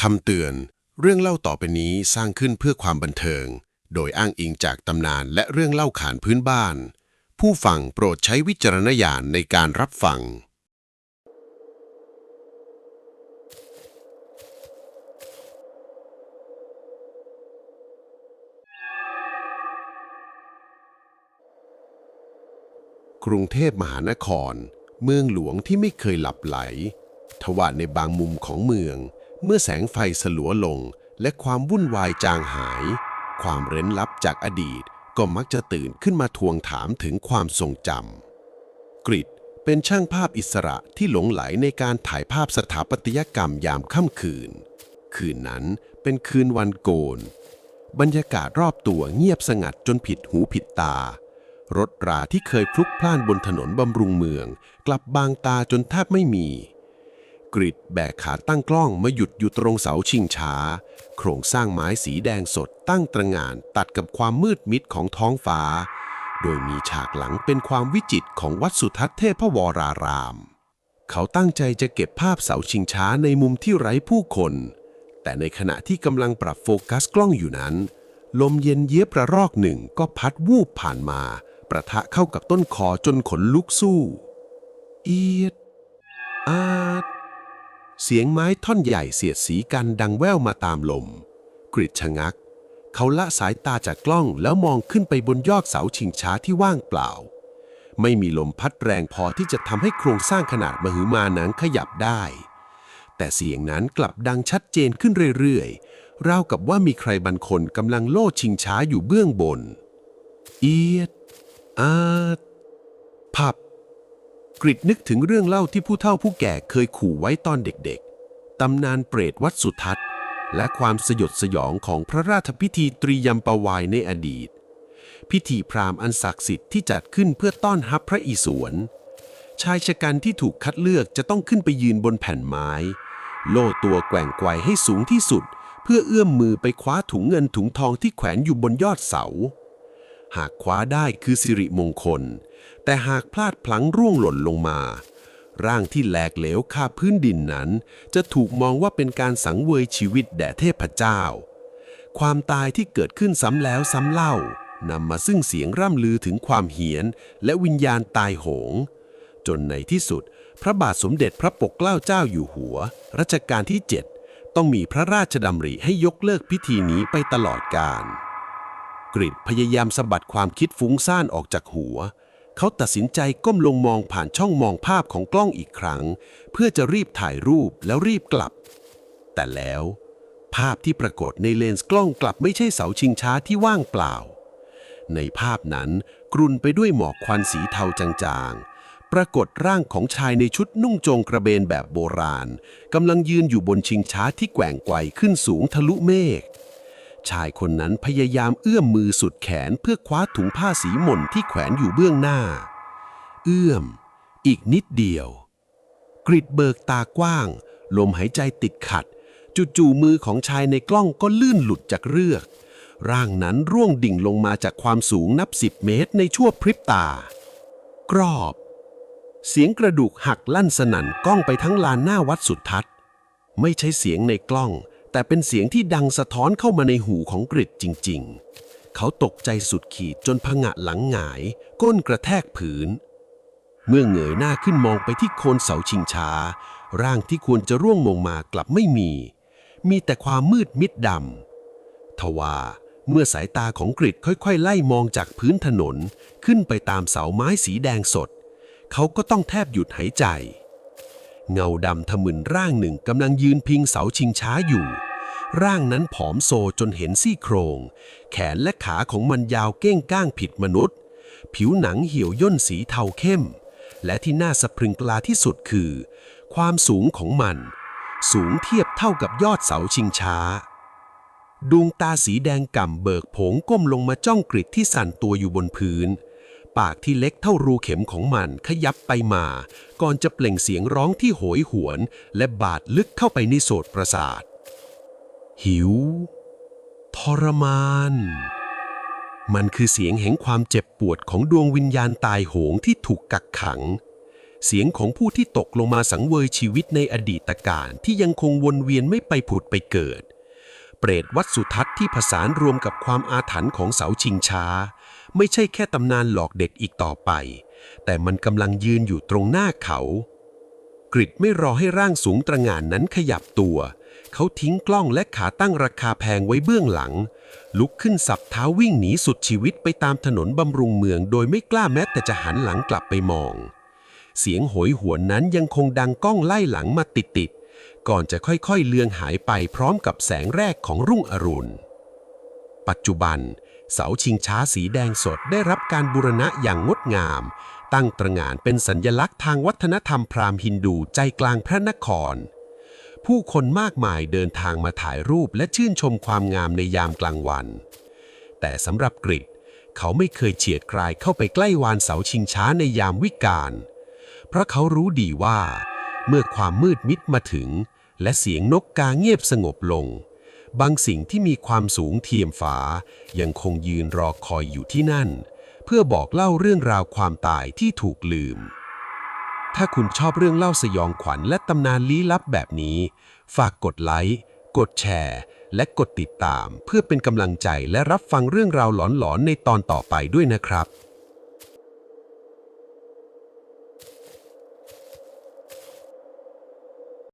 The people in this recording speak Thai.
คำเตือนเรื่องเล่าต่อไปนี้สร้างขึ้นเพื่อความบันเทิงโดยอ้างอิงจากตำนานและเรื่องเล่าขานพื้นบ้านผู้ฟังโปรดใช้วิจารณญาณในการรับฟังกรุงเทพมหานครเมืองหลวงที่ไม่เคยหลับไหลทว่าในบางมุมของเมืองเมื่อแสงไฟสลัวลงและความวุ่นวายจางหายความเร้นลับจากอดีตก็มักจะตื่นขึ้นมาทวงถามถึงความทรงจำกริดเป็นช่างภาพอิสระที่หลงไหลในการถ่ายภาพสถาปัตยกรรมยามค่ำคืนนั้นเป็นคืนวันโกนบรรยากาศรอบตัวเงียบสงัดจนผิดหูผิดตารถราที่เคยพลุกพล่านบนถนนบำรุงเมืองกลับบางตาจนแทบไม่มีกริดแบกขาตั้งกล้องมาหยุดอยู่ตรงเสาชิงช้าโครงสร้างไม้สีแดงสดตั้งตระหง่านตัดกับความมืดมิดของท้องฟ้าโดยมีฉากหลังเป็นความวิจิตรของวัดสุทัศน์เทพวรารามเขาตั้งใจจะเก็บภาพเสาชิงช้าในมุมที่ไร้ผู้คนแต่ในขณะที่กำลังปรับโฟกัสกล้องอยู่นั้นลมเย็นเยียบระรอกหนึ่งก็พัดวูบผ่านมาประทะเข้ากับต้นคอจนขนลุกสู้เอียดอาดเสียงไม้ท่อนใหญ่เสียดสีกันดังแว่วมาตามลมกริดชะงักเขาละสายตาจากกล้องแล้วมองขึ้นไปบนยอดเสาชิงช้าที่ว่างเปล่าไม่มีลมพัดแรงพอที่จะทำให้โครงสร้างขนาดมหึมานั้นขยับได้แต่เสียงนั้นกลับดังชัดเจนขึ้นเรื่อยๆราวกับว่ามีใครบางคนกำลังโล่ชิงช้าอยู่เบื้องบนเอียดอาดพับกริดนึกถึงเรื่องเล่าที่ผู้เฒ่าผู้แก่เคยขู่ไว้ตอนเด็กๆตำนานเปรตวัดสุทัศน์และความสยดสยองของพระราชพิธีตรียมปวายในอดีตพิธีพราหมณ์อันศักดิ์สิทธิ์ที่จัดขึ้นเพื่อต้อนรับพระอิศวรชายชะกันที่ถูกคัดเลือกจะต้องขึ้นไปยืนบนแผ่นไม้โล่ตัวแกว่งไกวให้สูงที่สุดเพื่อเอื้อมมือไปคว้าถุงเงินถุงทองที่แขวนอยู่บนยอดเสาหากคว้าได้คือสิริมงคลแต่หากพลาดพลั้งร่วงหล่นลงมาร่างที่แหลกเหลวคาพื้นดินนั้นจะถูกมองว่าเป็นการสังเวยชีวิตแด่เทพเจ้าความตายที่เกิดขึ้นซ้ำแล้วซ้ำเล่านำมาซึ่งเสียงร่ำลือถึงความเหียนและวิญญาณตายโหงจนในที่สุดพระบาทสมเด็จพระปกเกล้าเจ้าอยู่หัวรัชกาลที่ 7ต้องมีพระราชดำริให้ยกเลิกพิธีนี้ไปตลอดกาลกริดพยายามสะบัดความคิดฟุ้งซ่านออกจากหัวเขาตัดสินใจก้มลงมองผ่านช่องมองภาพของกล้องอีกครั้งเพื่อจะรีบถ่ายรูปแล้วรีบกลับแต่แล้วภาพที่ปรากฏในเลนส์กล้องกลับไม่ใช่เสาชิงช้าที่ว่างเปล่าในภาพนั้นกรุ่นไปด้วยหมอกควันสีเทาจางๆปรากฏร่างของชายในชุดนุ่งโจงกระเบนแบบโบราณกำลังยืนอยู่บนชิงช้าที่แกว่งไกวขึ้นสูงทะลุเมฆชายคนนั้นพยายามเอื้อมมือสุดแขนเพื่อคว้าถุงผ้าสีหม่นที่แขวนอยู่เบื้องหน้าเอื้อมอีกนิดเดียวกริดเบิกตากว้างลมหายใจติดขัดจู่ๆมือของชายในกล้องก็ลื่นหลุดจากเรือกร่างนั้นร่วงดิ่งลงมาจากความสูงนับ10 เมตรในชั่วพริบตากรอบเสียงกระดูกหักลั่นสนั่นก้องไปทั้งลานหน้าวัดสุทัศน์ไม่ใช่เสียงในกล้องแต่เป็นเสียงที่ดังสะท้อนเข้ามาในหูของกริดจริงๆเขาตกใจสุดขีดจนผงะหลังหงายก้นกระแทกผืนเมื่อเงยหน้าขึ้นมองไปที่โคนเสาชิงช้าร่างที่ควรจะร่วงลงมากลับไม่มีแต่ความมืดมิดดำทว่าเมื่อสายตาของกริดค่อยๆไล่มองจากพื้นถนนขึ้นไปตามเสาไม้สีแดงสดเขาก็ต้องแทบหยุดหายใจเงาดำทะมึนร่างหนึ่งกำลังยืนพิงเสาชิงช้าอยู่ร่างนั้นผอมโซจนเห็นซี่โครงแขนและขาของมันยาวเก้งก้างผิดมนุษย์ผิวหนังเหี่ยวย่นสีเทาเข้มและที่น่าสะพรึงกลาที่สุดคือความสูงของมันสูงเทียบเท่ากับยอดเสาชิงช้าดวงตาสีแดงก่ำเบิกโผงก้มลงมาจ้องกริดที่สั่นตัวอยู่บนพื้นปากที่เล็กเท่ารูเข็มของมันขยับไปมาก่อนจะเปล่งเสียงร้องที่โหยหวนและบาดลึกเข้าไปในโสตประสาทหิวทรมานมันคือเสียงแห่งความเจ็บปวดของดวงวิญญาณตายโหงที่ถูกกักขัง เสียงของผู้ที่ตกลงมาสังเวยชีวิตในอดีตการที่ยังคงวนเวียนไม่ไปผุดไปเกิดเปรตวัดสุทัศน์ที่ผสานรวมกับความอาถรรพ์ของเสาชิงช้าไม่ใช่แค่ตำนานหลอกเด็กอีกต่อไปแต่มันกำลังยืนอยู่ตรงหน้าเขากริดไม่รอให้ร่างสูงตระหง่านนั้นขยับตัวเขาทิ้งกล้องและขาตั้งราคาแพงไว้เบื้องหลังลุกขึ้นสับเท้าวิ่งหนีสุดชีวิตไปตามถนนบำรุงเมืองโดยไม่กล้าแม้แต่จะหันหลังกลับไปมองเสียงโหยหวนนั้นยังคงดังก้องไล่หลังมาติดก่อนจะค่อยๆเลือนหายไปพร้อมกับแสงแรกของรุ่งอรุณปัจจุบันเสาชิงช้าสีแดงสดได้รับการบูรณะอย่างงดงามตั้งตระหง่านเป็นสัญลักษณ์ทางวัฒนธรรมพราหมณ์ฮินดูใจกลางพระนครผู้คนมากมายเดินทางมาถ่ายรูปและชื่นชมความงามในยามกลางวันแต่สำหรับกริดเขาไม่เคยเฉียดกลายเข้าไปใกล้วานเสาชิงช้าในยามวิกาลเพราะเขารู้ดีว่าเมื่อความมืดมิดมาถึงและเสียงนกกาเงียบสงบลงบางสิ่งที่มีความสูงเทียมฟ้ายังคงยืนรอคอยอยู่ที่นั่นเพื่อบอกเล่าเรื่องราวความตายที่ถูกลืมถ้าคุณชอบเรื่องเล่าสยองขวัญและตำนานลี้ลับแบบนี้ฝากกดไลค์กดแชร์และกดติดตามเพื่อเป็นกำลังใจและรับฟังเรื่องราวหลอนๆในตอนต่อไปด้วยนะครับ